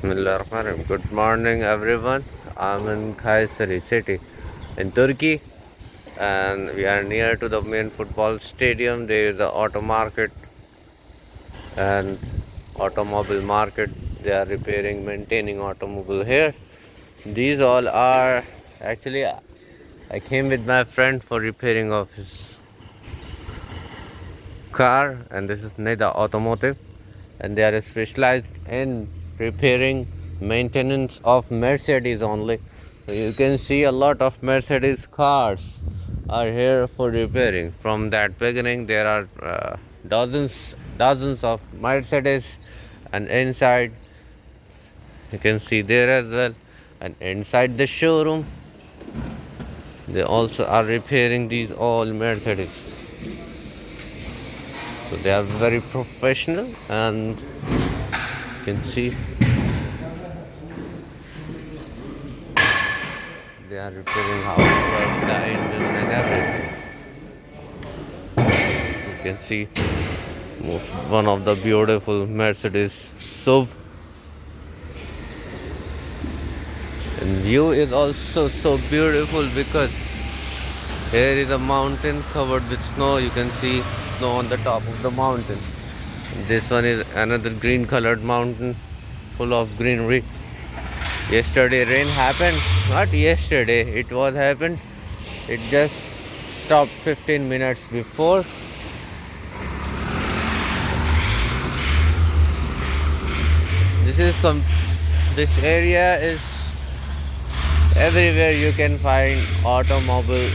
Bismillahirrahmanirrahim. Good morning, everyone. I'm in Kayseri city in Turkey, and we are near to the main football stadium. There is the auto market and automobile market. They are repairing, maintaining automobile here. These all are actually I came with my friend for repairing of his car, and this is Neda Automotive, and they are specialized in repairing maintenance of Mercedes only. So you can see a lot of Mercedes cars are here for repairing. From that beginning there are dozens of Mercedes, and inside you can see there as well, and inside the showroom they also are repairing these all Mercedes. So they are very professional, and you can see they are repairing how it works, the engine and everything. You can see one of the beautiful Mercedes SUV, and view is also so beautiful because here is a mountain covered with snow. You can see snow on the top of the mountain. And this one is another green colored mountain full of greenery. Yesterday rain happened. Not yesterday, it was happened. It just stopped 15 minutes before. This area is everywhere. You can find automobile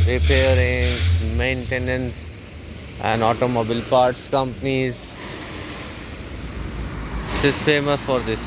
repairing, maintenance, and automobile parts companies. This is famous for this.